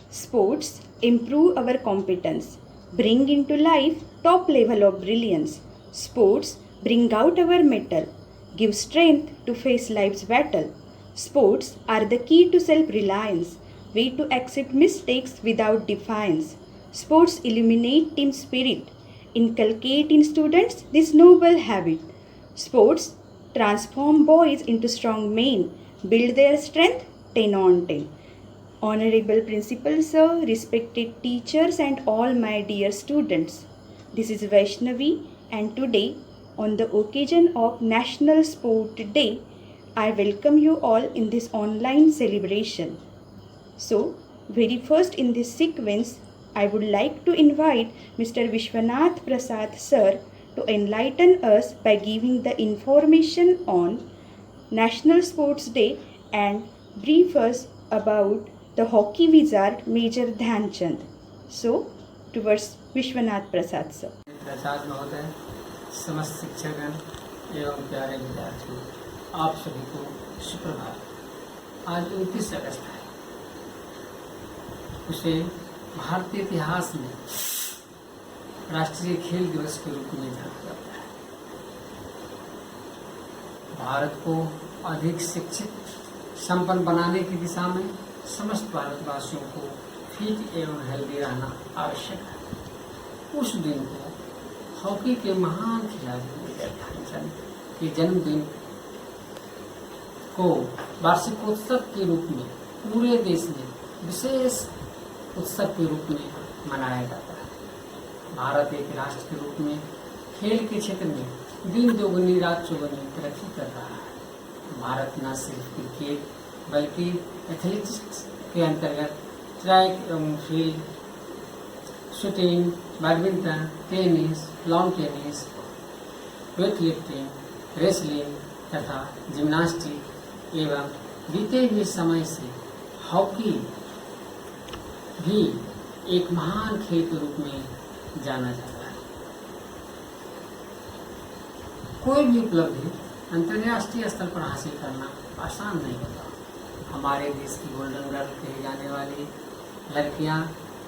Sports improve our competence, bring into life top level of brilliance. Sports bring out our mettle, give strength to face life's battle. Sports are the key to self reliance, way to accept mistakes without defiance. Sports illuminate team spirit, inculcate in students this noble habit. Sports transform boys into strong men, build their strength 10 on 10. Honorable Principal Sir, respected teachers, and all my dear students. This is Vaishnavi, and today, on the occasion of National Sport Day, I welcome you all in this online celebration. So, very first in this sequence, I would like to invite Mr. Vishwanath Prasad Sir to enlighten us by giving the information on National Sports Day and brief us about the hockey wizard Major Dhyan Chand. So, towards Vishwanath Prasad Sir. प्रसाद महोदय, समस्त शिक्षकगण एवं प्यारे विद्यार्थियों, आप सभी को सुप्रभात। आज 29 अगस्त है। उसे भारतीय इतिहास में राष्ट्रीय खेल दिवस के रूप में जाना जाता है। भारत को अधिक शिक्षित संपन्न बनाने की दिशा में समस्त भारतवासियों को फिट एवं हेल्दी रहना आवश्यक है। उस दिन को हॉकी के महान खिलाड़ी मेजर ध्यानचंद के जन्मदिन को वार्षिकोत्सव के रूप में पूरे देश में विशेष उत्सव के रूप में मनाया जाता है। भारत एक राष्ट्र के रूप में खेल के क्षेत्र में दिन दोगुनी रात चौगुनी तरक्की कर रहा है। भारत न सिर्फ क्रिकेट बल्कि एथलेटिक्स के अंतर्गत ट्रैक एवं field, shooting, badminton, tennis, lawn tennis, weight lifting, wrestling तथा जिम्नास्टिक एवं बीते हुए समय से हॉकी भी एक महान खेल के रूप में जाना जाता है। कोई भी उपलब्धि अंतर्राष्ट्रीय स्तर पर हासिल करना आसान नहीं होता। हमारे देश की गोल्डन गर्ल कही जाने वाली लड़कियां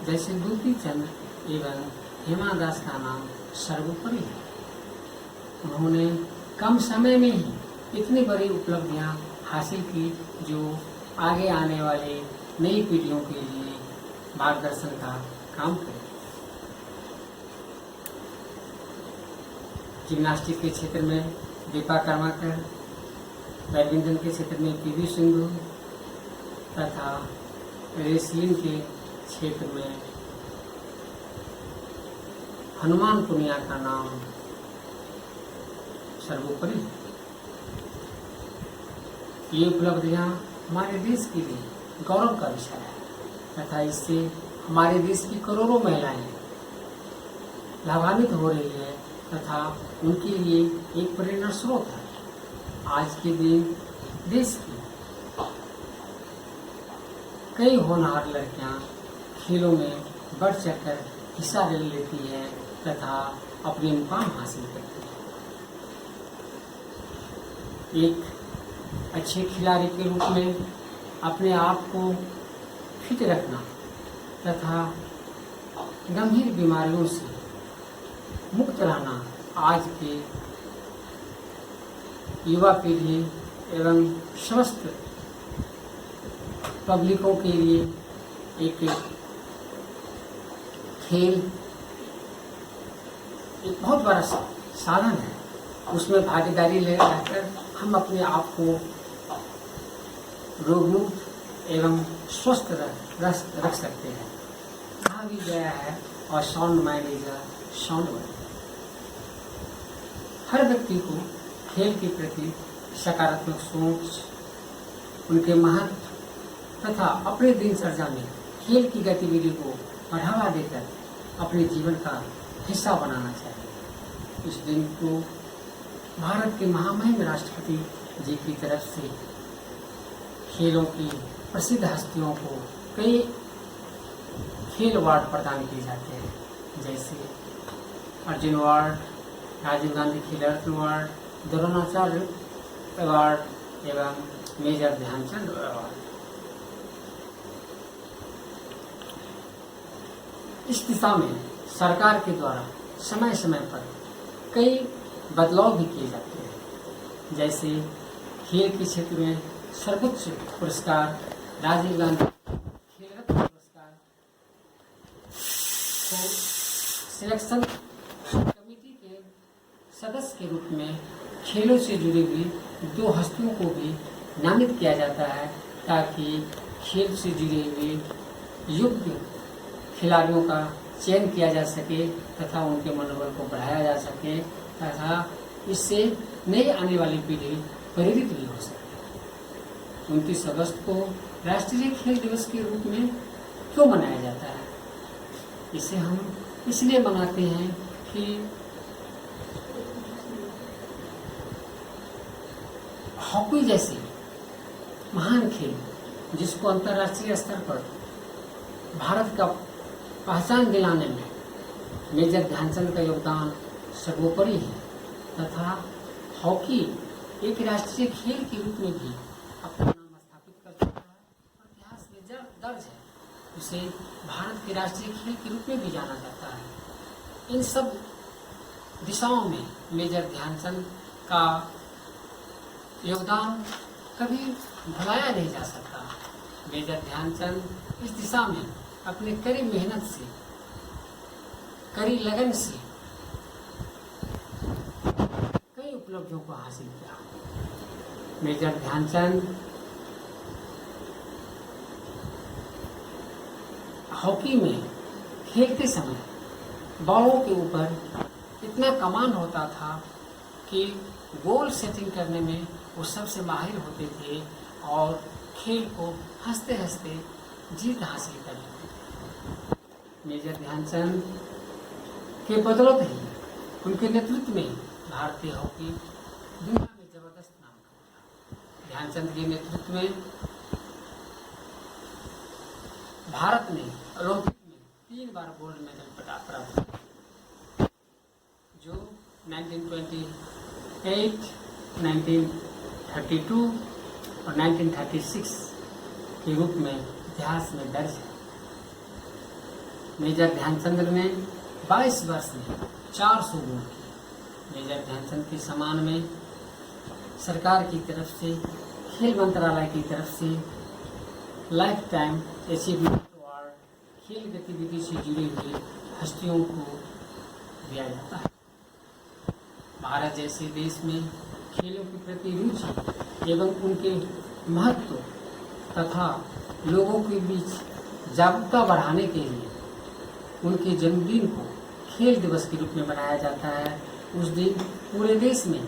जैसे दुती चंद एवं हेमा दास का नाम सर्वोपरि है। उन्होंने कम समय में ही इतनी बड़ी उपलब्धियां हासिल की जो आगे आने वाले नई पीढ़ियों के लिए मार्गदर्शन का काम करे। जिम्नास्टिक के क्षेत्र में दीपा कर्माकर, बैडमिंटन के क्षेत्र में पीवी सिंधु तथा रेसलिंग के क्षेत्र में हनुमान पुनिया का नाम सर्वोपरि है। ये उपलब्धियां हमारे देश के लिए गौरव का विषय है तथा इससे हमारे देश की करोड़ों महिलाएं लाभान्वित हो रही है तथा उनके लिए एक प्रेरणा स्रोत है। आज के दिन देश की कई होनहार लड़कियां खेलों में बढ़ चढ़कर हिस्सा ले लेती है तथा अपने मुकाम हासिल करती है। एक अच्छे खिलाड़ी के रूप में अपने आप को फिट रखना तथा गंभीर बीमारियों से मुक्त रहना आज के युवा पीढ़ी एवं समस्त पब्लिकों के लिए एक खेल एक बहुत बड़ा साधन है। उसमें भागीदारी ले रहकर हम अपने आप को रोगमुक्त एवं स्वस्थ रख सकते हैं। कहा भी गया है और sound mind is a sound body. हर व्यक्ति को खेल के प्रति सकारात्मक सोच, उनके महत्व तथा अपने दिनचर्या में खेल की गतिविधि को बढ़ावा देकर अपने जीवन का हिस्सा बनाना चाहिए। इस दिन को भारत के महामहिम राष्ट्रपति जी की तरफ से खेलों की प्रसिद्ध हस्तियों को कई खेल अवार्ड प्रदान किए जाते हैं, जैसे अर्जुन अवार्ड, राजीव गांधी खेल रत्न अवार्ड, द्रोणाचार्य अवार्ड एवं मेजर ध्यानचंद अवार्ड। इस दिशा में सरकार के द्वारा समय समय पर कई बदलाव भी किए जाते हैं। जैसे खेल के क्षेत्र में सर्वोच्च पुरस्कार राजीव गांधी खेल रत्न पुरस्कार को सिलेक्शन कमेटी के सदस्य के रूप में खेलों से जुड़ी हुई 2 हस्तियों को भी नामित किया जाता है, ताकि खेल से जुड़े हुए योग्य खिलाड़ियों का चयन किया जा सके तथा उनके मनोबल को बढ़ाया जा सके तथा इससे नई आने वाली पीढ़ी प्रेरित भी हो सके। 29 अगस्त को राष्ट्रीय खेल दिवस के रूप में क्यों मनाया जाता है? इसे हम इसलिए मनाते हैं कि हॉकी जैसे महान खेल जिसको अंतर्राष्ट्रीय स्तर पर भारत का पहचान दिलाने में मेजर ध्यानचंद का योगदान सर्वोपरि है तथा हॉकी एक राष्ट्रीय खेल के रूप में भी अपना नाम स्थापित कर चुका है और इतिहास में दर्ज है। इसे भारत के राष्ट्रीय खेल के रूप में भी जाना जाता है। इन सब दिशाओं में मेजर ध्यानचंद का योगदान कभी भुलाया नहीं जा सकता। मेजर ध्यानचंद इस दिशा में अपने कड़ी मेहनत से, कड़ी लगन से कई उपलब्धियों को हासिल किया। मेजर ध्यानचंद हॉकी में खेलते समय बॉलों के ऊपर इतना कमांड होता था कि गोल सेटिंग करने में वो सबसे माहिर होते थे और खेल को हंसते हंसते जीत हासिल कर लेते थे। मेजर ध्यानचंद के बदौलत ही उनके नेतृत्व में भारतीय हॉकी दुनिया में जबरदस्त नाम कमाया। ध्यानचंद के नेतृत्व में भारत ने ओलंपिक में 3 बार गोल्ड मेडल प्राप्त किया, जो 1928, 1932 और 1936 के रूप में इतिहास में दर्ज है। मेजर ध्यानचंद ने 22 वर्ष में 400 गोल किए। मेजर ध्यानचंद के सम्मान में सरकार की तरफ से, खेल मंत्रालय की तरफ से लाइफ टाइम अचीवमेंट अवार्ड खेल गतिविधि से जुड़ी हुई हस्तियों को दिया जाता है। भारत जैसे देश में खेलों के प्रति रुचि एवं उनके महत्व तथा लोगों के बीच जागरूकता बढ़ाने के लिए उनके जन्मदिन को खेल दिवस के रूप में मनाया जाता है। उस दिन पूरे देश में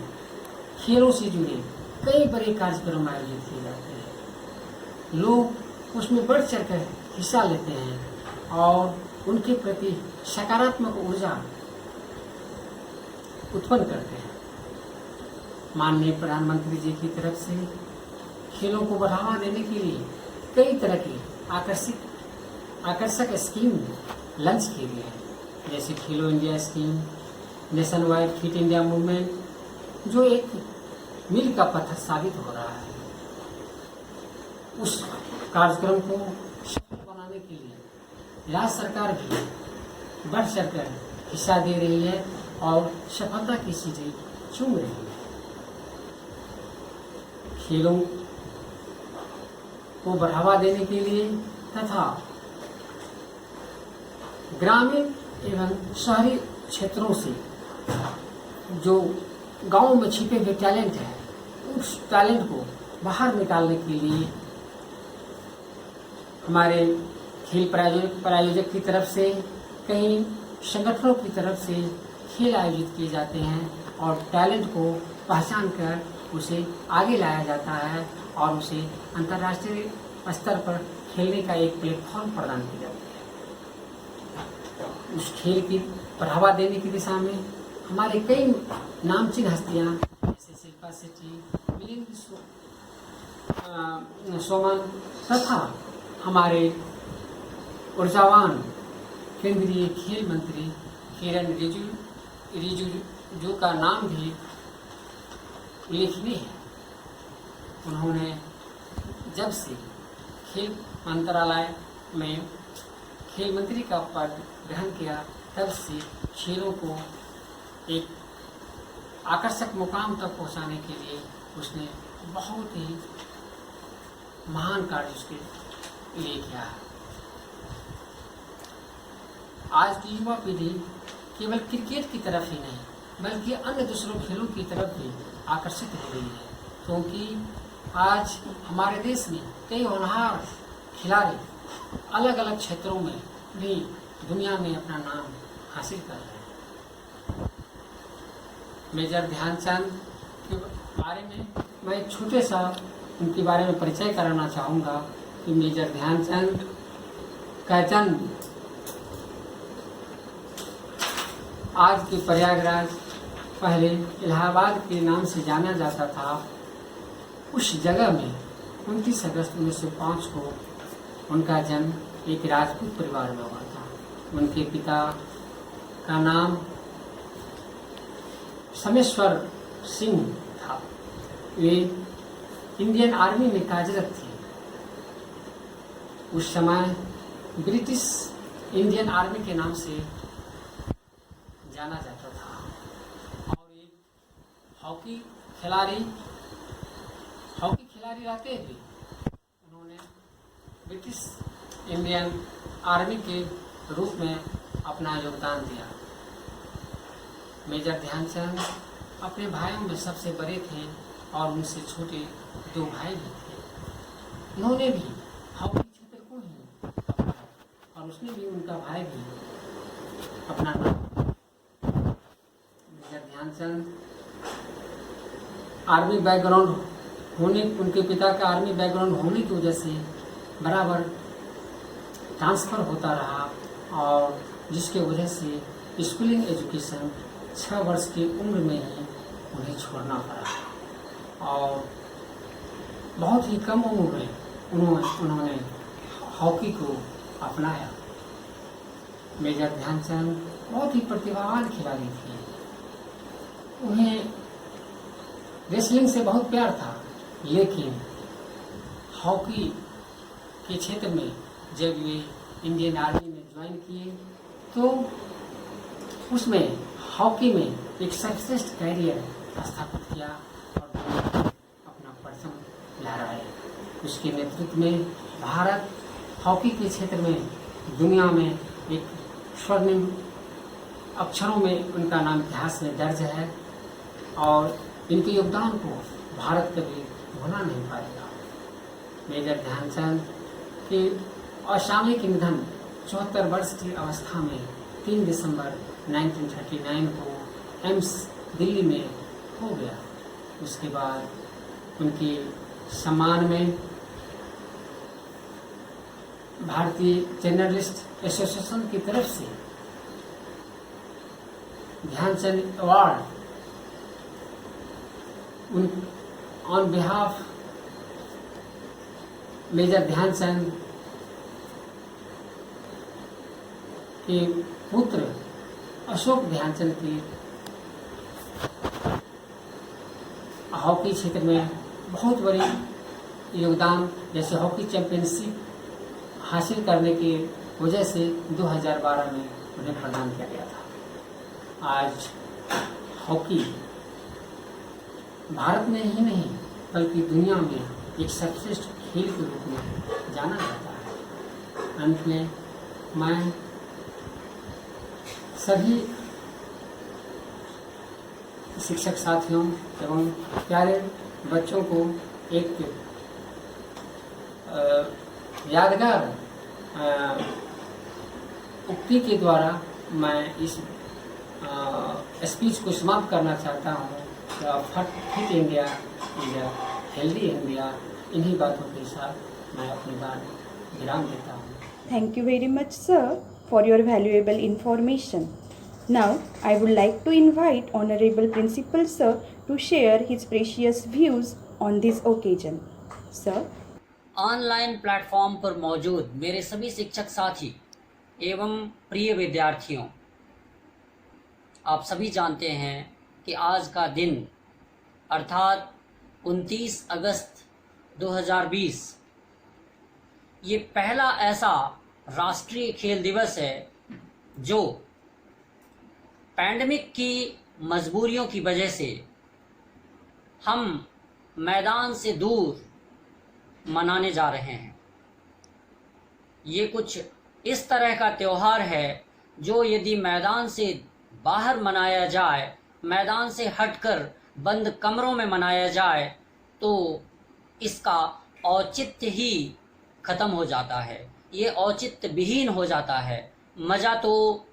खेलों से जुड़े कई बड़े कार्यक्रम आयोजित किए जाते हैं। लोग उसमें बढ़ चढ़कर हिस्सा लेते हैं और उनके प्रति सकारात्मक ऊर्जा उत्पन्न करते हैं। माननीय प्रधानमंत्री जी की तरफ से खेलों को बढ़ावा देने के लिए कई तरह की आकर्षक स्कीम लॉन्च किए गए हैं, जैसे खेलो India scheme, nation wide fit India movement, जो एक मील का पत्थर साबित हो रहा है। उस कार्यक्रम को सफल बनाने के लिए राज्य सरकार भी बढ़ चढ़कर हिस्सा दे रही है और सफलता की सीढ़ी चूम रही है। खेलों को बढ़ावा देने के लिए तथा ग्रामीण एवं शहरी क्षेत्रों से जो गांव में छिपे हुए टैलेंट है, उस टैलेंट को बाहर निकालने के लिए हमारे खेल प्रायोजक की तरफ से, कई संगठनों की तरफ से खेल आयोजित किए जाते हैं और टैलेंट को पहचान कर उसे आगे लाया जाता है और उसे अंतर्राष्ट्रीय स्तर पर खेलने का एक प्लेटफॉर्म प्रदान किया जाता है। उस खेल की बढ़ावा देने की दिशा में हमारे कई नामचीन हस्तियां जैसे शिल्पा शेट्टी, मिलिंद सोमन तथा हमारे ऊर्जावान केंद्रीय खेल मंत्री किरण रिजिजू का नाम भी उल्लेखनीय है। उन्होंने जब से खेल मंत्रालय में खेल मंत्री का पद ग्रहण किया, तब से खेलों को एक आकर्षक मुकाम तक पहुंचाने के लिए उसने बहुत ही महान कार्य उसके लिए किया है। आज की युवा पीढ़ी केवल क्रिकेट की तरफ ही नहीं बल्कि अन्य दूसरों खेलों की तरफ भी आकर्षित हो रही है, क्योंकि आज हमारे देश में कई होनहार खिलाड़ी अलग अलग क्षेत्रों में भी दुनिया में अपना नाम हासिल कर रहे हैं। मेजर ध्यानचंद के बारे में मैं एक छोटे सा उनके बारे में परिचय कराना चाहूँगा कि मेजर ध्यानचंद का जन्म आज के प्रयागराज, पहले इलाहाबाद के नाम से जाना जाता था, उस जगह में 29 अगस्त 1905 को उनका जन्म एक राजपूत परिवार में हुआ था। उनके पिता का नाम समेश्वर सिंह था। वे इंडियन आर्मी में कार्यरत थे। उस समय ब्रिटिश इंडियन आर्मी के नाम से जाना जाता था और एक हॉकी खिलाड़ी रहते हुए उन्होंने ब्रिटिश इंडियन आर्मी के रूप में अपना योगदान दिया। मेजर ध्यानचंद अपने भाइयों में सबसे बड़े थे और उनसे छोटे 2 भाई भी थे। उन्होंने भी हॉकी क्षेत्र को ही अपनाया और उसने भी उनका भाई भी अपना नाम। मेजर ध्यानचंद आर्मी बैकग्राउंड होने, उनके पिता का आर्मी बैकग्राउंड होने की वजह से बराबर ट्रांसफ़र होता रहा और जिसके वजह से स्कूलिंग एजुकेशन 6 वर्ष की उम्र में ही उन्हें छोड़ना पड़ा और बहुत ही कम उम्र में उन्होंने हॉकी को अपनाया। मेजर ध्यानचंद बहुत ही प्रतिभावान खिलाड़ी थे। उन्हें रेसलिंग से बहुत प्यार था, लेकिन हॉकी के क्षेत्र में जब वे इंडियन आर्मी में ज्वाइन किए तो उसमें हॉकी में एक सर्वश्रेष्ठ कैरियर स्थापित किया और अपना परचम लहराए। उसके नेतृत्व में भारत हॉकी के क्षेत्र में दुनिया में एक स्वर्णिम अक्षरों में उनका नाम इतिहास में दर्ज है और इनके योगदान को भारत कभी भुला नहीं पाएगा। मेजर ध्यानचंद के असामयिक निधन 74 वर्ष की अवस्था में 3 दिसंबर 1939 को एम्स दिल्ली में हो गया। उसके बाद उनके सम्मान में भारतीय जर्नलिस्ट एसोसिएशन की तरफ से Dhyanchand award on behalf major Dhyanchand के पुत्र अशोक ध्यानचंद की हॉकी क्षेत्र में बहुत बड़ी योगदान, जैसे हॉकी चैंपियनशिप हासिल करने की वजह से 2012 में उन्हें प्रदान किया गया था। आज हॉकी भारत में ही नहीं बल्कि दुनिया में एक सर्वश्रेष्ठ खेल के रूप में जाना जाता है। अंत में मैं सभी शिक्षक साथियों एवं प्यारे बच्चों को एक यादगार उक्ति के द्वारा मैं इस स्पीच को समाप्त करना चाहता हूँ। Fit India is a healthy India. इन्हीं बातों के साथ मैं अपनी बात विराम देता हूँ। Thank you very much, sir, for your valuable information. Now, I would like to invite Honorable Principal Sir to share his precious views on this occasion. Sir. Online platform पर मौजूद मेरे सभी शिक्षक साथी एवं प्रिय विद्यार्थियों, आप सभी जानते हैं कि आज का दिन अर्थात 29 अगस्त 2020 ये पहला ऐसा राष्ट्रीय खेल दिवस है जो पैंडेमिक की मजबूरियों की वजह से हम मैदान से दूर मनाने जा रहे हैं। ये कुछ इस तरह का त्यौहार है जो यदि मैदान से बाहर मनाया जाए, मैदान से हटकर बंद कमरों में मनाया जाए, तो इसका औचित्य ही खत्म हो जाता है, ये औचित्य विहीन हो जाता है। मज़ा तो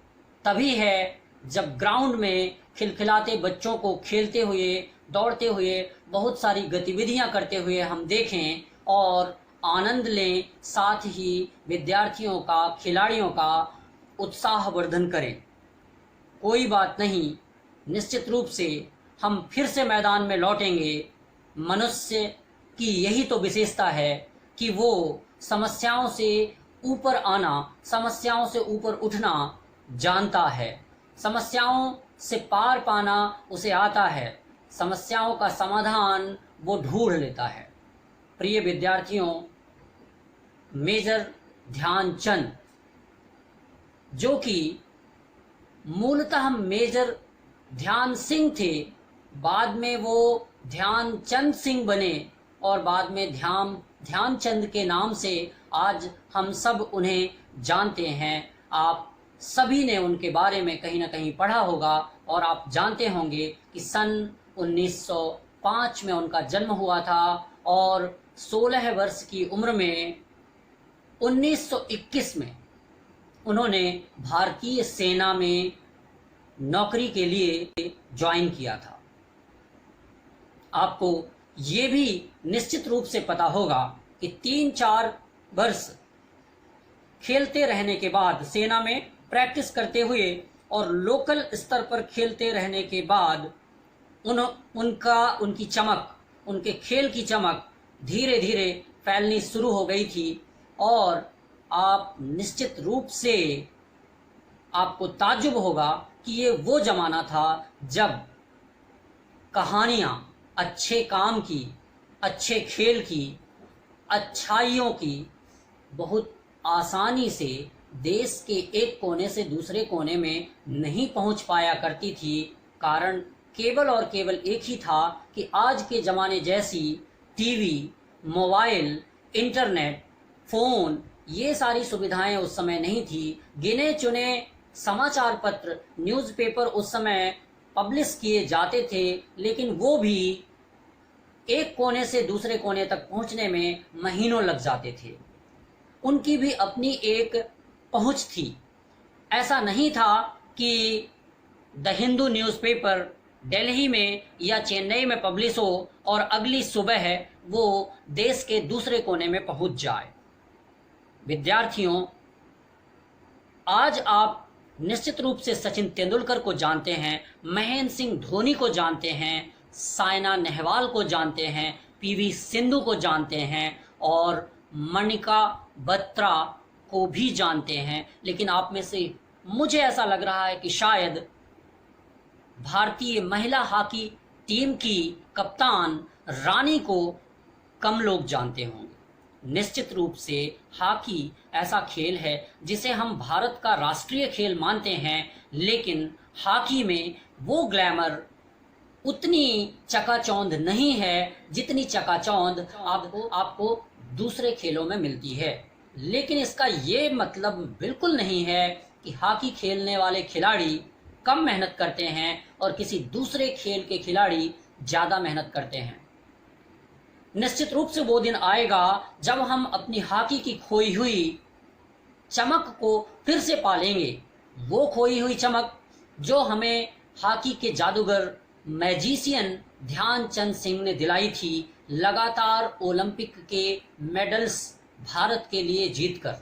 तभी है जब ग्राउंड में खिलखिलाते बच्चों को खेलते हुए, दौड़ते हुए, बहुत सारी गतिविधियां करते हुए हम देखें और आनंद लें, साथ ही विद्यार्थियों का, खिलाड़ियों का उत्साहवर्धन करें। कोई बात नहीं, निश्चित रूप से हम फिर से मैदान में लौटेंगे। मनुष्य की यही तो विशेषता है कि वो समस्याओं से ऊपर आना, समस्याओं से ऊपर उठना जानता है, समस्याओं से पार पाना उसे आता है, समस्याओं का समाधान वो ढूंढ लेता है। प्रिय विद्यार्थियों, मेजर ध्यानचंद, जो कि मूलतः मेजर ध्यान सिंह थे, बाद में वो ध्यानचंद सिंह बने और बाद में ध्यानचंद के नाम से आज हम सब उन्हें जानते हैं। आप सभी ने उनके बारे में कहीं ना कहीं पढ़ा होगा और आप जानते होंगे कि सन 1905 में उनका जन्म हुआ था और 16 वर्ष की उम्र में 1921 में उन्होंने भारतीय सेना में नौकरी के लिए ज्वाइन किया था। आपको ये भी निश्चित रूप से पता होगा कि 3-4 वर्ष खेलते रहने के बाद, सेना में प्रैक्टिस करते हुए और लोकल स्तर पर खेलते रहने के बाद उनकी चमक, उनके खेल की चमक धीरे धीरे फैलनी शुरू हो गई थी। और आप निश्चित रूप से आपको ताज्जुब होगा कि ये वो जमाना था जब कहानियाँ अच्छे काम की, अच्छे खेल की, अच्छाइयों की बहुत आसानी से देश के एक कोने से दूसरे कोने में नहीं पहुंच पाया करती थी। कारण केवल और केवल एक ही था कि आज के ज़माने जैसी टीवी, मोबाइल, इंटरनेट, फ़ोन, ये सारी सुविधाएं उस समय नहीं थी। गिने चुने समाचार पत्र, न्यूज़पेपर उस समय पब्लिश किए जाते थे, लेकिन वो भी एक कोने से दूसरे कोने तक पहुंचने में महीनों लग जाते थे। उनकी भी अपनी एक पहुंच थी। ऐसा नहीं था कि द हिंदू न्यूज़पेपर दिल्ली में या चेन्नई में पब्लिश हो और अगली सुबह वो देश के दूसरे कोने में पहुंच जाए। विद्यार्थियों, आज आप निश्चित रूप से सचिन तेंदुलकर को जानते हैं, महेंद्र सिंह धोनी को जानते हैं, साइना नेहवाल को जानते हैं, पीवी सिंधु को जानते हैं और मणिका बत्रा को भी जानते हैं। लेकिन आप में से मुझे ऐसा लग रहा है कि शायद भारतीय महिला हॉकी टीम की कप्तान रानी को कम लोग जानते होंगे। निश्चित रूप से हॉकी ऐसा खेल है जिसे हम भारत का राष्ट्रीय खेल मानते हैं, लेकिन हॉकी में वो ग्लैमर, उतनी चकाचौंध नहीं है जितनी चकाचौंध आपको दूसरे खेलों में मिलती है। लेकिन इसका ये मतलब बिल्कुल नहीं है कि हॉकी खेलने वाले खिलाड़ी कम मेहनत करते हैं और किसी दूसरे खेल के खिलाड़ी ज़्यादा मेहनत करते हैं। निश्चित रूप से वो दिन आएगा जब हम अपनी हॉकी की खोई हुई चमक को फिर से पालेंगे। वो खोई हुई चमक जो हमें हॉकी के जादूगर, मैजिशियन ध्यानचंद सिंह ने दिलाई थी, लगातार ओलंपिक के मेडल्स भारत के लिए जीतकर।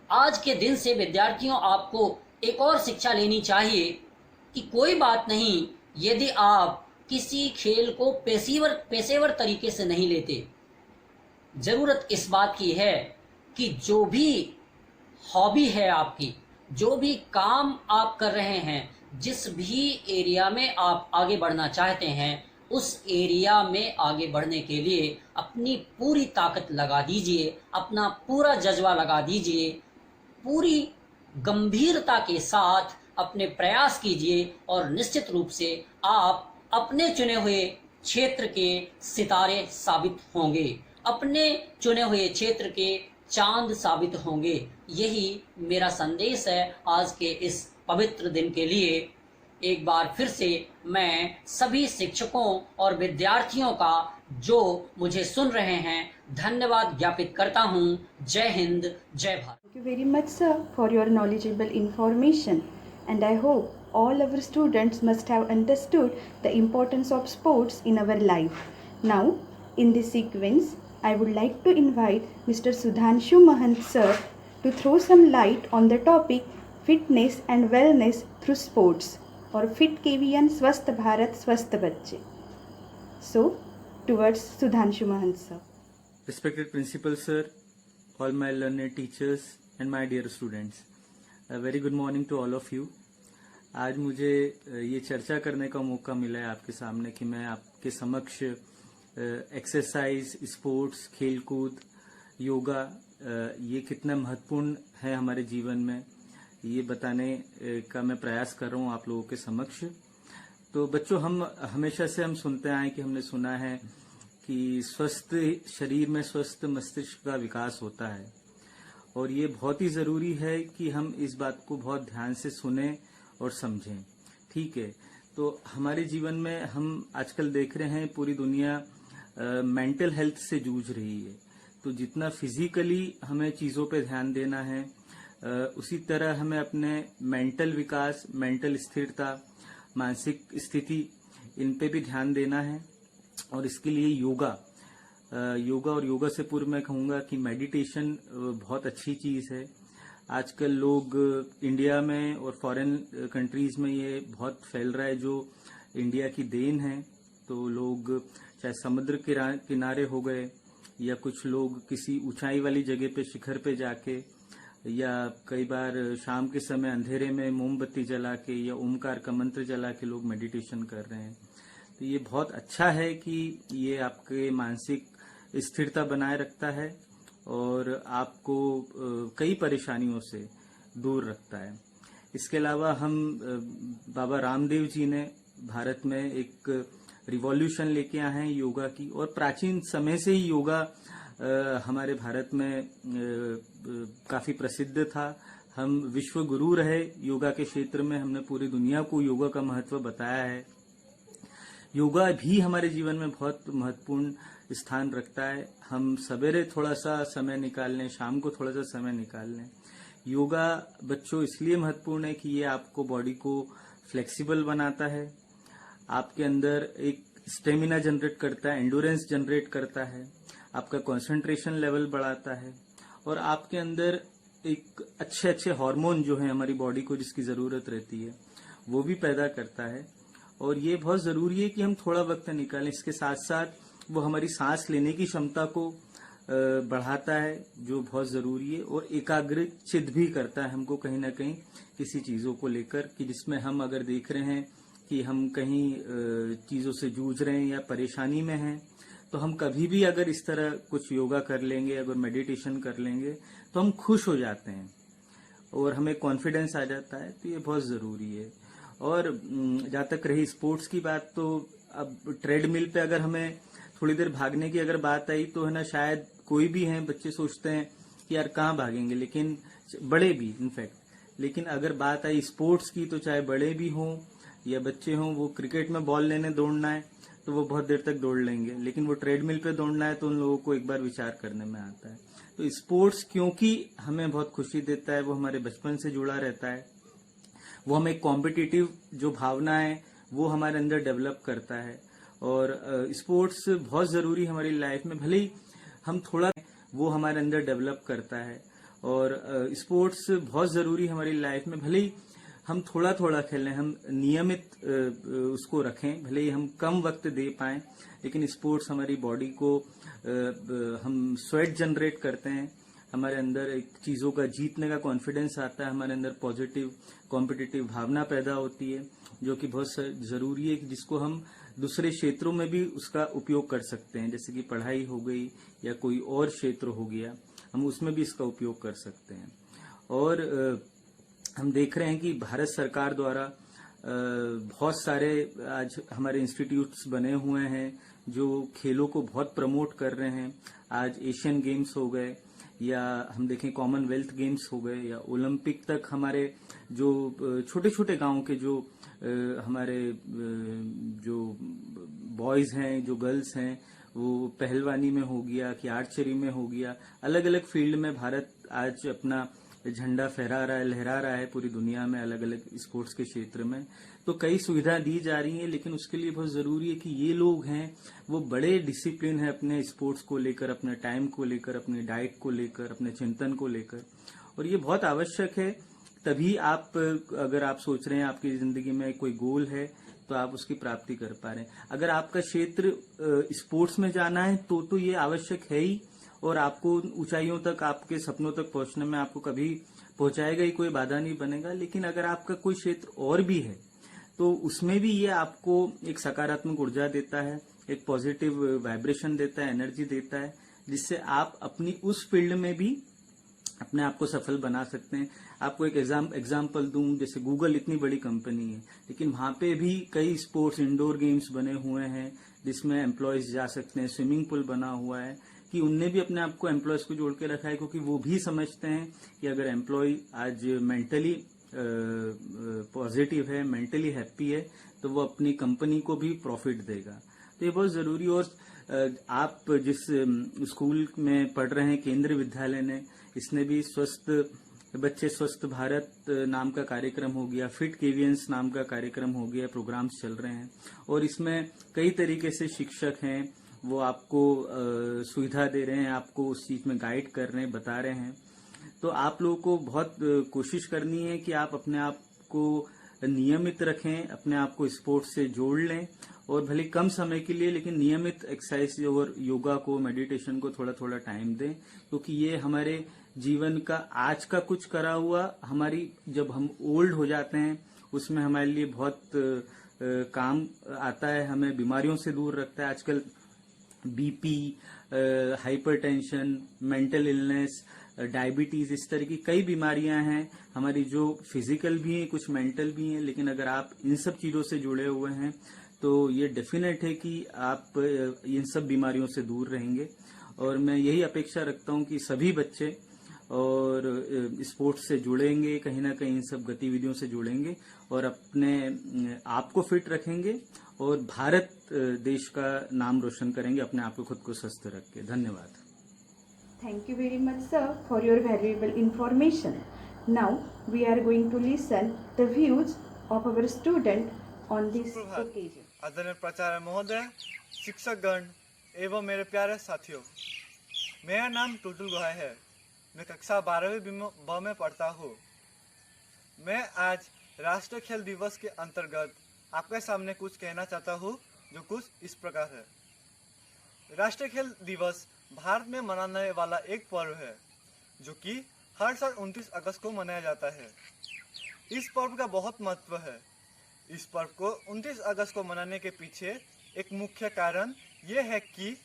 आज के दिन से विद्यार्थियों, आपको एक और शिक्षा लेनी चाहिए कि कोई बात नहीं यदि आप किसी खेल को पेशेवर तरीके से नहीं लेते। ज़रूरत इस बात की है कि जो भी हॉबी है आपकी, जो भी काम आप कर रहे हैं, जिस भी एरिया में आप आगे बढ़ना चाहते हैं, उस एरिया में आगे बढ़ने के लिए अपनी पूरी ताकत लगा दीजिए, अपना पूरा जज्बा लगा दीजिए, पूरी गंभीरता के साथ अपने प्रयास कीजिए और निश्चित रूप से आप अपने चुने हुए क्षेत्र के सितारे साबित होंगे, अपने चुने हुए क्षेत्र के चांद साबित होंगे। यही मेरा संदेश है आज के इस पवित्र दिन के लिए। एक बार फिर से मैं सभी शिक्षकों और विद्यार्थियों का जो मुझे सुन रहे हैं धन्यवाद ज्ञापित करता हूँ। जय हिंद, जय Bharat. Thank you very much, sir, for your knowledgeable information. And I hope all our students must have understood the importance of sports in our life. Now, in this sequence, I would like to invite Mr. Sudhanshu Mahant, sir, to throw some light on the topic fitness and wellness through sports, or Fit KVN Swasth Bharat Swasth Bacche. So, towards Sudhanshu Mahant, sir. Respected Principal Sir, all my learned teachers and my dear students, a very good morning to all of you. आज मुझे ये चर्चा करने का मौका मिला है आपके सामने कि मैं आपके समक्ष एक्सरसाइज, स्पोर्ट्स, खेलकूद, योगा ये कितना महत्वपूर्ण है हमारे जीवन में, ये बताने का मैं प्रयास कर रहा हूँ आप लोगों के समक्ष। तो बच्चों, हम हमेशा से हम सुनते आए कि हमने सुना है कि स्वस्थ शरीर में स्वस्थ मस्तिष्क का विकास होता है, और ये बहुत ही जरूरी है कि हम इस बात को बहुत ध्यान से सुने और समझें। ठीक है, तो हमारे जीवन में हम आजकल देख रहे हैं पूरी दुनिया मेंटल हेल्थ से जूझ रही है। तो जितना फिजिकली हमें चीज़ों पे ध्यान देना है, उसी तरह हमें अपने मेंटल विकास, मेंटल स्थिरता, मानसिक स्थिति, इन पे भी ध्यान देना है। और इसके लिए योगा और योगा से पूर्व मैं कहूँगा कि मेडिटेशन बहुत अच्छी चीज़ है। आजकल लोग इंडिया में और फॉरेन कंट्रीज में ये बहुत फैल रहा है, जो इंडिया की देन है। तो लोग चाहे समुद्र किनारे हो गए, या कुछ लोग किसी ऊंचाई वाली जगह पे, शिखर पे जाके, या कई बार शाम के समय अंधेरे में मोमबत्ती जला के या ओमकार का मंत्र जला के लोग मेडिटेशन कर रहे हैं। तो ये बहुत अच्छा है कि ये आपके मानसिक स्थिरता बनाए रखता है और आपको कई परेशानियों से दूर रखता है। इसके अलावा हम बाबा रामदेव जी ने भारत में एक रिवॉल्यूशन लेके आए हैं योगा की, और प्राचीन समय से ही योगा हमारे भारत में काफी प्रसिद्ध था। हम विश्व गुरु रहे योगा के क्षेत्र में, हमने पूरी दुनिया को योगा का महत्व बताया है। योगा भी हमारे जीवन में बहुत महत्वपूर्ण स्थान रखता है। हम सवेरे थोड़ा सा समय निकाल लें, शाम को थोड़ा सा समय निकाल लें। योगा बच्चों इसलिए महत्वपूर्ण है कि ये आपको बॉडी को फ्लेक्सिबल बनाता है, आपके अंदर एक स्टेमिना जनरेट करता है, एंडोरेंस जनरेट करता है, आपका कंसंट्रेशन लेवल बढ़ाता है, और आपके अंदर एक अच्छे अच्छे हार्मोन जो है हमारी बॉडी को जिसकी जरूरत रहती है वो भी पैदा करता है। और ये बहुत जरूरी है कि हम थोड़ा वक्त निकालें। इसके साथ साथ वो हमारी सांस लेने की क्षमता को बढ़ाता है, जो बहुत जरूरी है, और एकाग्रचित भी करता है हमको कहीं ना कहीं किसी चीजों को लेकर, कि जिसमें हम अगर देख रहे हैं कि हम कहीं चीजों से जूझ रहे हैं या परेशानी में हैं, तो हम कभी भी अगर इस तरह कुछ योगा कर लेंगे, अगर मेडिटेशन कर लेंगे, तो हम खुश हो जाते हैं और हमें कॉन्फिडेंस आ जाता है। तो ये बहुत जरूरी है। और जहाँ तक रही स्पोर्ट्स की बात, तो अब ट्रेडमिल पे अगर हमें थोड़ी देर भागने की अगर बात आई तो है ना, शायद कोई भी है बच्चे सोचते हैं कि यार कहाँ भागेंगे, लेकिन बड़े भी इनफैक्ट, लेकिन अगर बात आई स्पोर्ट्स की तो चाहे बड़े भी हों या बच्चे हों, वो क्रिकेट में बॉल लेने दौड़ना है तो वो बहुत देर तक दौड़ लेंगे, लेकिन वो ट्रेडमिल पे दौड़ना है तो उन लोगों को एक बार विचार करने में आता है। तो स्पोर्ट्स क्योंकि हमें बहुत खुशी देता है, वो हमारे बचपन से जुड़ा रहता है, वो हमें कॉम्पिटिटिव जो भावना है वो हमारे अंदर डेवलप करता है। और स्पोर्ट्स बहुत जरूरी हमारी लाइफ में, भले ही हम थोड़ा, वो हमारे अंदर डेवलप करता है। और स्पोर्ट्स बहुत जरूरी हमारी लाइफ में, भले ही हम थोड़ा थोड़ा खेलें, हम नियमित उसको रखें, भले ही हम कम वक्त दे पाएं, लेकिन स्पोर्ट्स हमारी बॉडी को, हम स्वेट जनरेट करते हैं, हमारे अंदर एक चीजों का जीतने का कॉन्फिडेंस आता है, हमारे अंदर पॉजिटिव कॉम्पिटिटिव भावना पैदा होती है, जो कि बहुत जरूरी है, कि जिसको हम दूसरे क्षेत्रों में भी उसका उपयोग कर सकते हैं, जैसे कि पढ़ाई हो गई या कोई और क्षेत्र हो गया, हम उसमें भी इसका उपयोग कर सकते हैं। और हम देख रहे हैं कि भारत सरकार द्वारा बहुत सारे आज हमारे इंस्टीट्यूट्स बने हुए हैं जो खेलों को बहुत प्रमोट कर रहे हैं। आज एशियन गेम्स हो गए या हम देखें कॉमनवेल्थ गेम्स हो गए या ओलंपिक तक हमारे जो छोटे छोटे गांव के जो हमारे जो बॉयज हैं, जो गर्ल्स हैं, वो पहलवानी में हो गया कि आर्चरी में हो गया, अलग अलग फील्ड में भारत आज अपना झंडा फहरा रहा है, लहरा रहा है पूरी दुनिया में अलग अलग स्पोर्ट्स के क्षेत्र में। तो कई सुविधा दी जा रही है, लेकिन उसके लिए बहुत जरूरी है कि ये लोग हैं वो बड़े डिसिप्लिन है अपने स्पोर्ट्स को लेकर, अपने टाइम को लेकर, अपनी डाइट को लेकर, अपने चिंतन को लेकर, और ये बहुत आवश्यक है। तभी आप, अगर आप सोच रहे हैं आपकी जिंदगी में कोई गोल है, तो आप उसकी प्राप्ति कर पा रहे हैं। अगर आपका क्षेत्र स्पोर्ट्स में जाना है तो ये आवश्यक है ही, और आपको ऊंचाइयों तक, आपके सपनों तक पहुंचने में आपको कभी पहुंचाएगा ही, कोई बाधा नहीं बनेगा। लेकिन अगर आपका कोई क्षेत्र और भी है तो उसमें भी ये आपको एक सकारात्मक ऊर्जा देता है, एक पॉजिटिव वाइब्रेशन देता है, एनर्जी देता है, जिससे आप अपनी उस फील्ड में भी अपने आप को सफल बना सकते हैं। आपको एक एग्जाम्पल दूं, जैसे गूगल इतनी बड़ी कंपनी है, लेकिन वहां पे भी कई स्पोर्ट्स इंडोर गेम्स बने हुए हैं जिसमें एम्प्लॉयज जा सकते हैं। स्विमिंग पूल बना हुआ है कि उनने भी अपने आप को एम्प्लॉयज को जोड़ के रखा है, क्योंकि वो भी समझते हैं कि अगर एम्प्लॉय आज मेंटली पॉजिटिव है, मेंटली हैप्पी है, तो वो अपनी कंपनी को भी प्रॉफिट देगा। तो ये बहुत जरूरी। और आप जिस स्कूल में पढ़ रहे हैं, केंद्रीय विद्यालय ने, इसने भी स्वस्थ बच्चे स्वस्थ भारत नाम का कार्यक्रम हो गया, फिट केवियंस नाम का कार्यक्रम हो गया, प्रोग्राम्स चल रहे हैं, और इसमें कई तरीके से शिक्षक हैं, वो आपको सुविधा दे रहे हैं, आपको उस चीज में गाइड कर रहे हैं, बता रहे हैं। तो आप लोगों को बहुत कोशिश करनी है कि आप अपने आप को नियमित रखें, अपने आप को स्पोर्ट्स से जोड़ लें, और भले कम समय के लिए लेकिन नियमित एक्सरसाइज और योगा को, मेडिटेशन को थोड़ा थोड़ा टाइम दें, क्योंकि ये हमारे जीवन का आज का कुछ करा हुआ, हमारी जब हम ओल्ड हो जाते हैं उसमें हमारे लिए बहुत काम आता है, हमें बीमारियों से दूर रखता है। आजकल BP, hypertension, mental illness, diabetes, इस तरह की कई बीमारियां हैं हमारी, जो फिजिकल भी हैं, कुछ मेंटल भी हैं। लेकिन अगर आप इन सब चीजों से जुड़े हुए हैं तो ये डेफिनेट है कि आप इन सब बीमारियों से दूर रहेंगे। और मैं यही अपेक्षा रखता हूं कि सभी बच्चे और स्पोर्ट्स से जुड़ेंगे, कहीं ना कहीं इन सब गतिविधियों से जुड़ेंगे और अपने आप को फिट रखेंगे और भारत देश का नाम रोशन करेंगे अपने आप को खुद को स्वस्थ रख के। धन्यवाद। Thank you very much, sir, for your valuable information. Now we are going to listen the views of our student on this occasion. आदरणीय प्राचार्य महोदय, शिक्षकगण एवं मेरे प्यारे साथियों, मेरा नाम टुटुल गोहाय है। मैं कक्षा 12वीं ब में पढ़ता हूँ। मैं आज राष्ट्रीय खेल दिवस के अंतर्गत आपके सामने कुछ कहना चाहता हूँ, जो कुछ इस प्रकार है। राष्ट्रीय खेल दिवस भारत में मनाने वाला एक पर्व है, जो कि हर साल 29 अगस्त को मनाया जाता है। इस पर्व का बहुत महत्व है। इस पर्व को 29 अगस्त को मनाने के पीछे एक मुख्य कारण ये है कि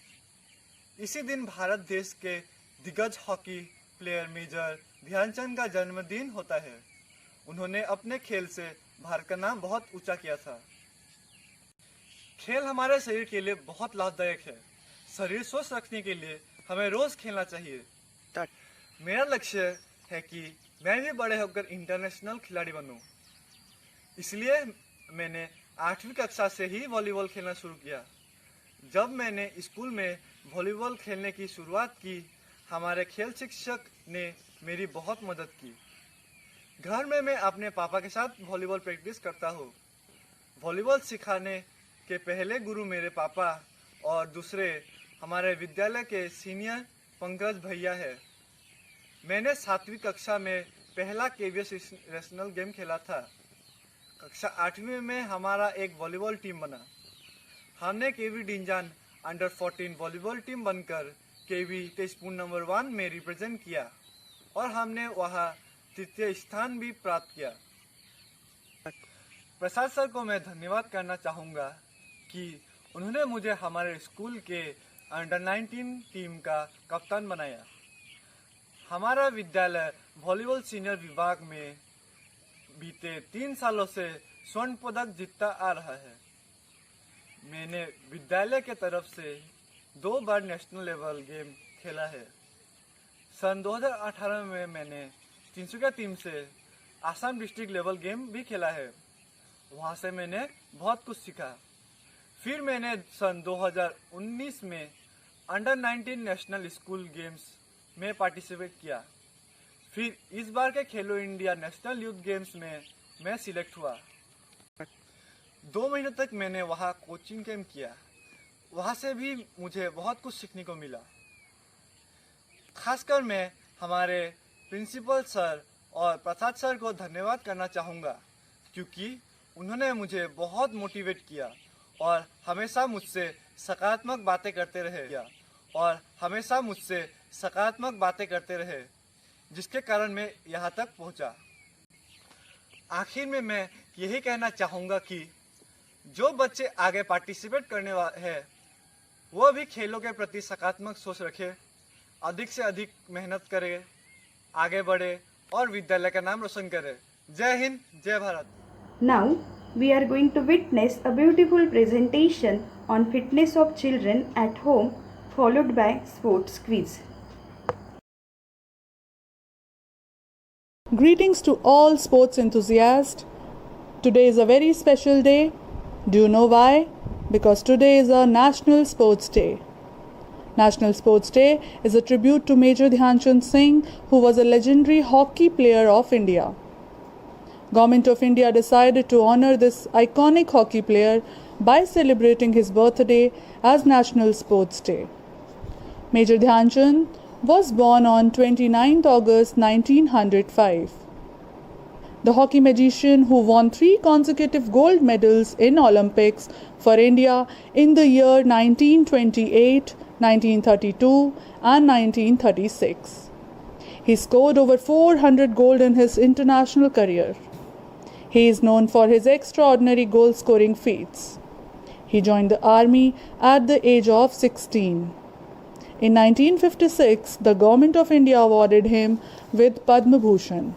इसी दिन भारत देश के दिग्गज हॉकी प्लेयर मेजर ध्यानचंद का जन्मदिन होता है। उन्होंने अपने खेल से भारत का नाम बहुत ऊंचा किया था। खेल हमारे शरीर के लिए बहुत लाभदायक है। शरीर स्वस्थ रखने के लिए हमें रोज खेलना चाहिए। मेरा लक्ष्य है कि मैं भी बड़े होकर इंटरनेशनल खिलाड़ी बनूं। इसलिए मैंने 8वीं कक्षा से ही वॉलीबॉल खेलना शुरू किया। जब मैंने स्कूल में वॉलीबॉल खेलने की शुरुआत की, हमारे खेल शिक्षक ने मेरी बहुत मदद की। घर में मैं अपने पापा के साथ वॉलीबॉल प्रैक्टिस करता हूँ। वॉलीबॉल सिखाने के पहले गुरु मेरे पापा और दूसरे हमारे विद्यालय के सीनियर पंकज भैया है। मैंने 7वीं कक्षा में पहला केवीएस नेशनल गेम खेला था। कक्षा 8वीं में हमारा एक वॉलीबॉल टीम बना। हमने केवी डिंजान अंडर 14 वॉलीबॉल टीम बनकर केवी तेजपुर नंबर 1 में रिप्रेजेंट किया और हमने वहां तृतीय स्थान भी प्राप्त किया। प्रसाद सर को मैं धन्यवाद करना चाहूँगा कि उन्होंने मुझे हमारे स्कूल के अंडर 19 टीम का कप्तान बनाया। हमारा विद्यालय वॉलीबॉल सीनियर विभाग में बीते 3 सालों से स्वर्ण पदक जीतता आ रहा है। मैंने विद्यालय के तरफ से 2 बार नेशनल लेवल गेम खेला है। सन 2018 में मैंने तिनसुकिया टीम से आसाम डिस्ट्रिक्ट लेवल गेम भी खेला है। वहाँ से मैंने बहुत कुछ सीखा। फिर मैंने सन 2019 में अंडर 19 नेशनल स्कूल गेम्स में पार्टिसिपेट किया। फिर इस बार के खेलो इंडिया नेशनल यूथ गेम्स में मैं सिलेक्ट हुआ। 2 महीने तक मैंने वहाँ कोचिंग कैंप किया। वहाँ से भी मुझे बहुत कुछ सीखने को मिला। खासकर मैं हमारे प्रिंसिपल सर और प्रसाद सर को धन्यवाद करना चाहूँगा, क्योंकि उन्होंने मुझे बहुत मोटिवेट किया और हमेशा मुझसे सकारात्मक बातें करते रहे, जिसके कारण मैं यहाँ तक पहुँचा। आखिर में मैं यही कहना चाहूँगा कि जो बच्चे आगे पार्टिसिपेट करने वाले हैं वो भी खेलों के प्रति सकारात्मक सोच रखे, अधिक से अधिक मेहनत करे, आगे बढ़े और विद्यालय का नाम रोशन करे। जय हिंद, जय Bharat. Now we are going to witness a beautiful presentation on fitness of children at home, followed by sports quiz. Greetings to all sports enthusiasts. Today is a very special day. Do you know why? Because today is a National Sports Day. National Sports Day is a tribute to Major Dhyan Chand Singh, who was a legendary hockey player of India. Government of India decided to honor this iconic hockey player by celebrating his birthday as National Sports Day. Major Dhyan Chand was born on 29th August 1905. The hockey magician who won 3 consecutive gold medals in Olympics for India in the year 1928, 1932 and 1936. He scored over 400 gold in his international career. He is known for his extraordinary goal-scoring feats. He joined the army at the age of 16. In 1956, the Government of India awarded him with Padma Bhushan.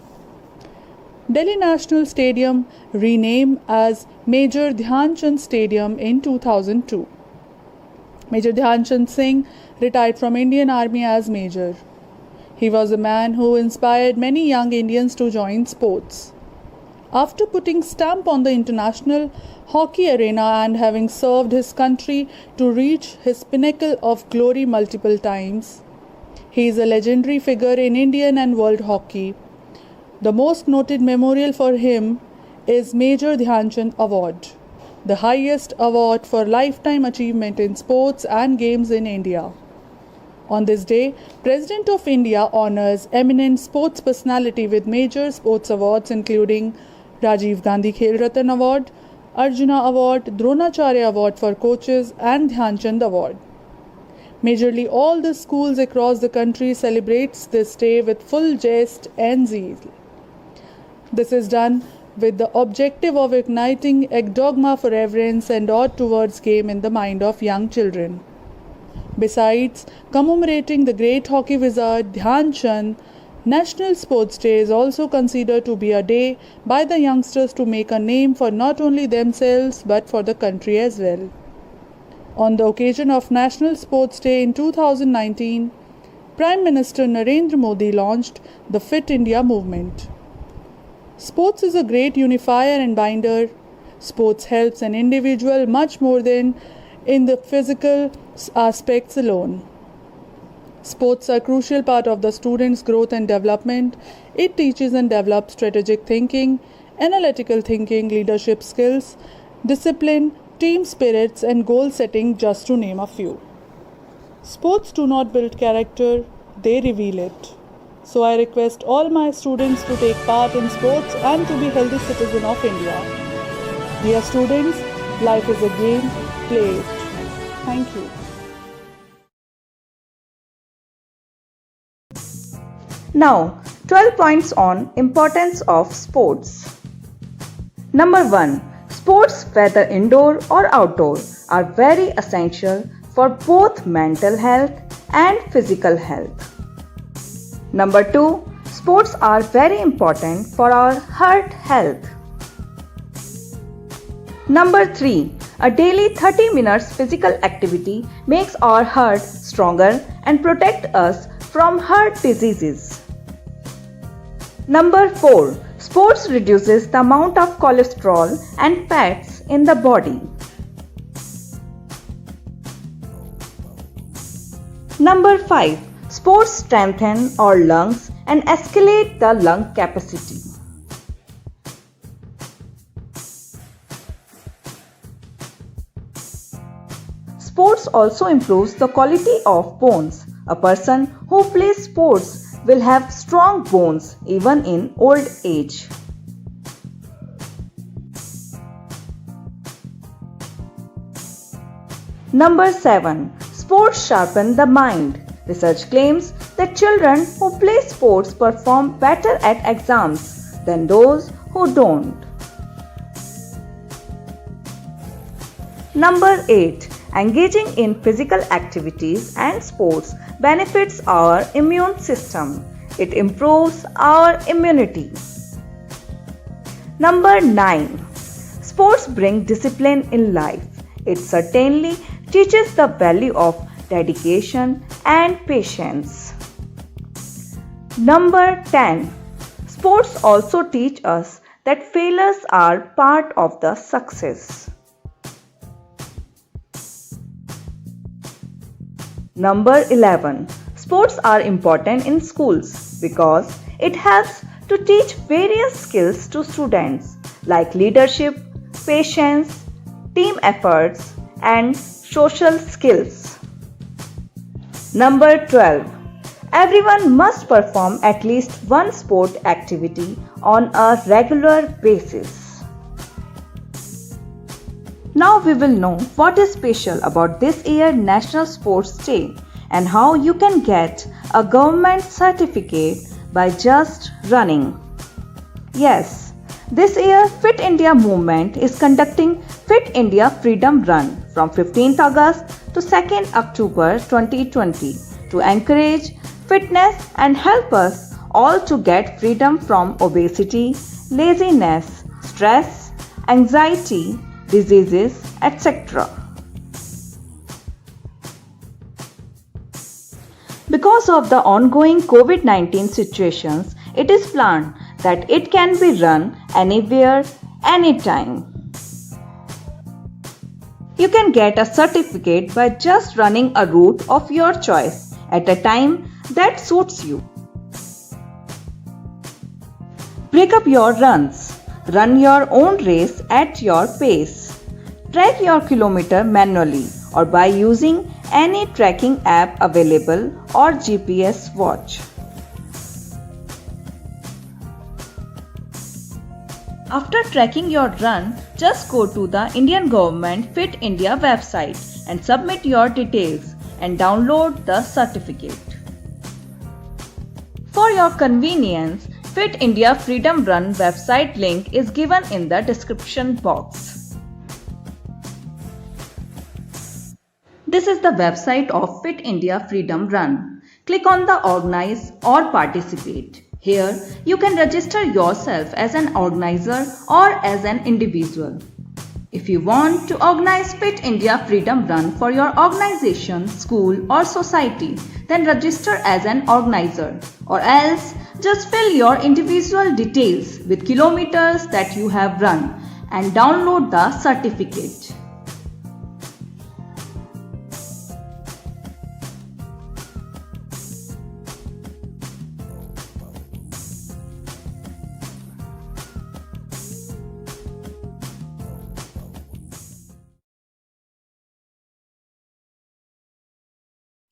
Delhi National Stadium renamed as Major Dhyan Chand Stadium in 2002. Major Dhyan Chand Singh retired from Indian Army as Major. He was a man who inspired many young Indians to join sports. After putting stamp on the international hockey arena and having served his country to reach his pinnacle of glory multiple times, he is a legendary figure in Indian and world hockey. The most noted memorial for him is Major Dhyan Chand Award, the highest award for lifetime achievement in sports and games in India. On this day, President of India honors eminent sports personality with major sports awards including Rajiv Gandhi Khel Ratan Award, Arjuna Award, Dronacharya Award for coaches and Dhyan Chand Award. Majorly all the schools across the country celebrates this day with full zest and zeal. This is done with the objective of igniting a dogma for reverence and awe towards game in the mind of young children. Besides commemorating the great hockey wizard Dhyan Chand, National Sports Day is also considered to be a day by the youngsters to make a name for not only themselves but for the country as well. On the occasion of National Sports Day in 2019, Prime Minister Narendra Modi launched the Fit India movement. Sports is a great unifier and binder. Sports helps an individual much more than in the physical aspects alone. Sports are a crucial part of the student's growth and development. It teaches and develops strategic thinking, analytical thinking, leadership skills, discipline, team spirits, and goal setting, just to name a few. Sports do not build character, they reveal it. So I request all my students to take part in sports and to be healthy citizens of India. Dear students, life is a game, play it. Thank you. Now, 12 points on importance of sports. Number 1. Sports, whether indoor or outdoor, are very essential for both mental health and physical health. Number 2, sports are very important for our heart health. Number 3, a daily 30 minutes physical activity makes our heart stronger and protect us from heart diseases. Number 4, sports reduces the amount of cholesterol and fats in the body. Number 5, sports strengthen our lungs and escalate the lung capacity. Sports also improves the quality of bones. A person who plays sports will have strong bones even in old age. Number 7, sports sharpen the mind. Research claims that children who play sports perform better at exams than those who don't. Number 8, engaging in physical activities and sports benefits our immune system. It improves our immunity. Number 9, sports bring discipline in life. It certainly teaches the value of dedication and patience. Number 10, sports also teach us that failures are part of the success. Number 11, sports are important in schools because it helps to teach various skills to students like leadership, patience, team efforts, and social skills. Number 12, everyone must perform at least one sport activity on a regular basis. Now we will know what is special about this year's National Sports Day and how you can get a government certificate by just running. Yes, this year Fit India movement is conducting Fit India Freedom Run from 15th August to 2nd October 2020 to encourage fitness and help us all to get freedom from obesity, laziness, stress, anxiety, diseases, etc. Because of the ongoing COVID-19 situations, it is planned that it can be run anywhere, anytime. You can get a certificate by just running a route of your choice at a time that suits you. Break up your runs. Run your own race at your pace. Track your kilometer manually or by using any tracking app available or GPS watch. After tracking your run, just go to the Indian Government Fit India website and submit your details and download the certificate. For your convenience, Fit India Freedom Run website link is given in the description box. This is the website of Fit India Freedom Run. Click on the Organize or Participate. Here, you can register yourself as an organizer or as an individual. If you want to organize Fit India Freedom Run for your organization, school or society, then register as an organizer, or else just fill your individual details with kilometers that you have run and download the certificate.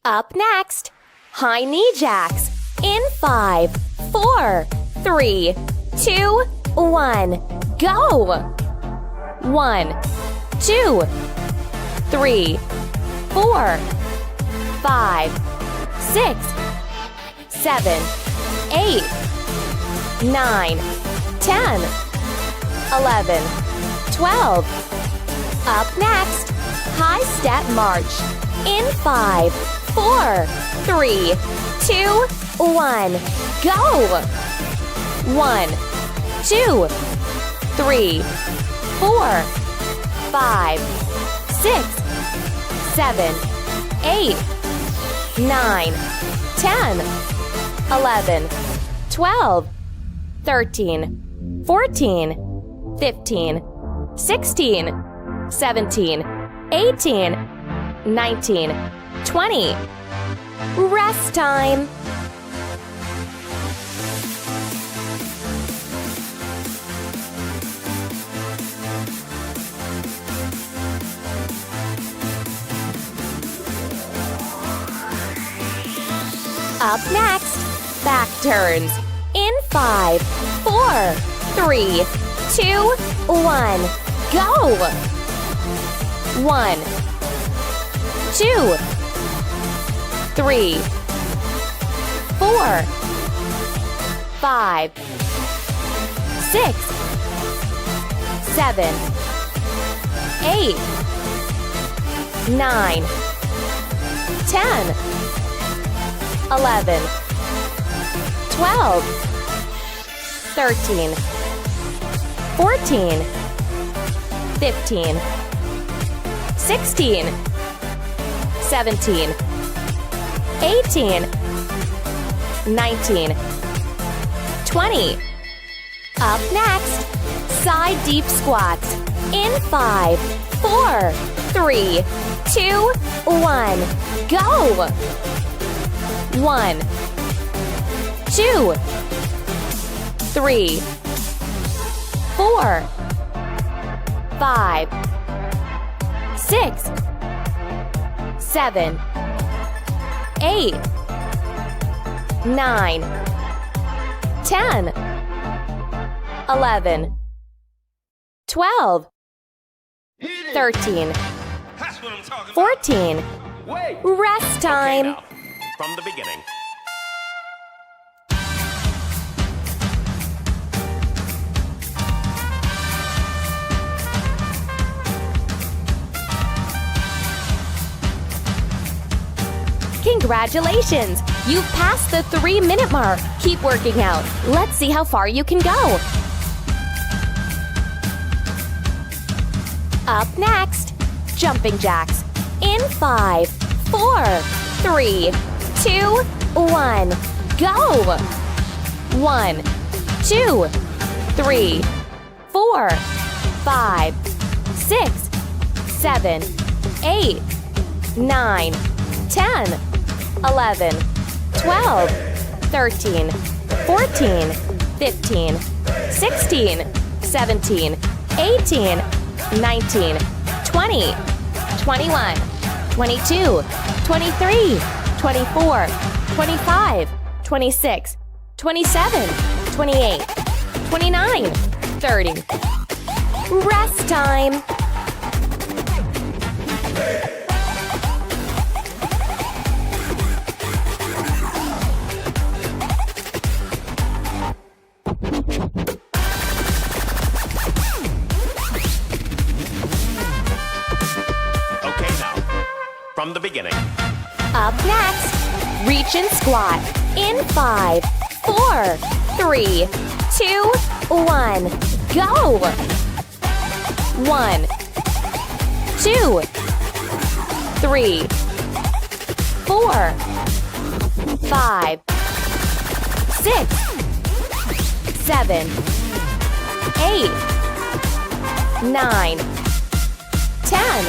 Up next, high knee jacks in 5, 4, 3, 2, 1, go! 1, 2, 3, 4, 5, 6, 7, 8, 9, 10, 11, 12. Up next, high step march. In 5, 4, 3, 2, 1, go! 1, 2, 3, 4, 5, 6, 7, 8, 9, 10, 11, 12, 13, 14, 15, 16, 17, 18, 19, 20. Rest time. Up next, back turns. In 5, 4, 3, 2, 1, go! 1, 2, 3, 4, 5, 6, 7, 8, 9, 10, 11, 12, 13, 14, 15, 16, 17, 18, 19, 20. Up next, side deep squats. In 5, 4, 3, 2, 1, go! 1, 2, 3, 4, 5, 6, 7, 8, 9, 10, 11, 12, 13, 14. Rest time. From the beginning. Congratulations! You've passed the 3-minute mark. Keep working out. Let's see how far you can go. Up next, jumping jacks. In 5, 4, 3, 2, 1, go! 1, 2, 3, 4, 5, 6, 7, 8, 9, 10, 11, 12, 13, 14, 15, 16, 17, 18, 19, 20, 21, 22, 23, 24, 25, 26, 27, 28, 29, 30. Rest time. Okay, now, from the beginning. Up next, reach and squat. In 5, 4, 3, 2, 1, go! 1, 2, 3, 4, 5, 6, 7, 8, 9, 10,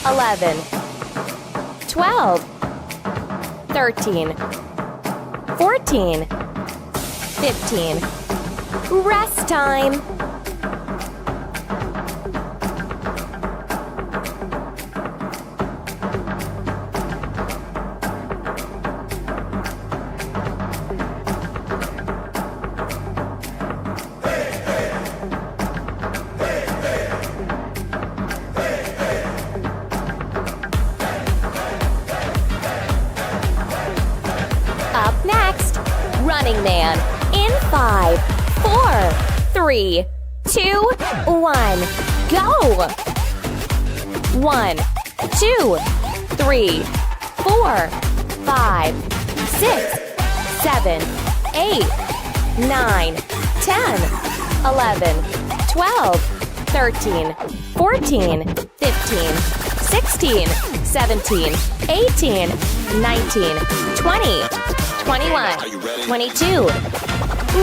11, 12, 13, 14, 15. Rest time. Up next, running man. In 5, 4, 3, 2, 1, go! 1, 2, 3, 4, 5, 6, 7, 8, 9, 10, 11, 12, 13, 14, 15, 16, 17, 18, 19, 20, 21, 22.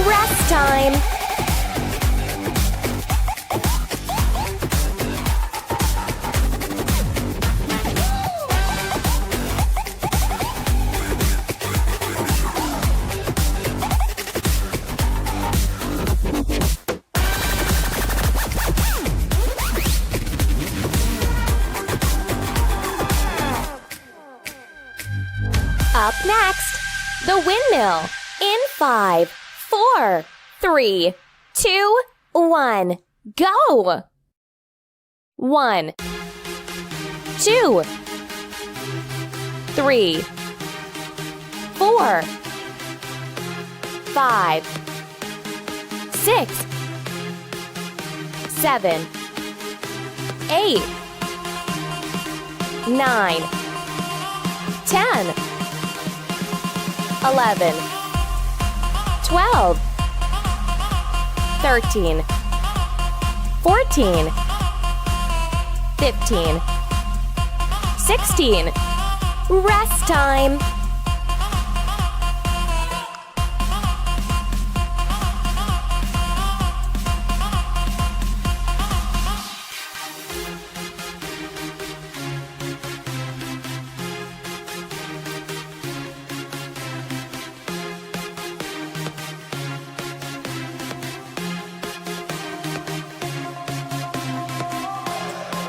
Rest time. Up next, the windmill in 5, 4, 3, 2, 1, go! 1, 2, 3, 4, 5, 6, 7, 8, 9, 10, 11, 12, 13, 14, 15, 16. Rest time.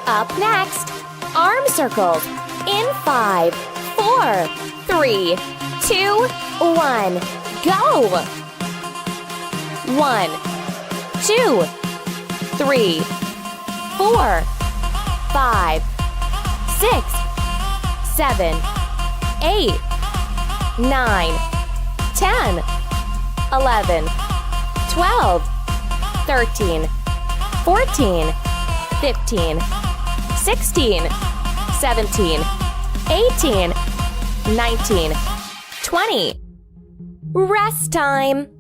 Up next, arm circles in 5, 4, 3, 2, 1, go! 1, 2, 3, 4, 5, 6, 7, 8, 9, 10, 11, 12, 13, 14, 15, 16, 17, 18, 19, 20. Rest time.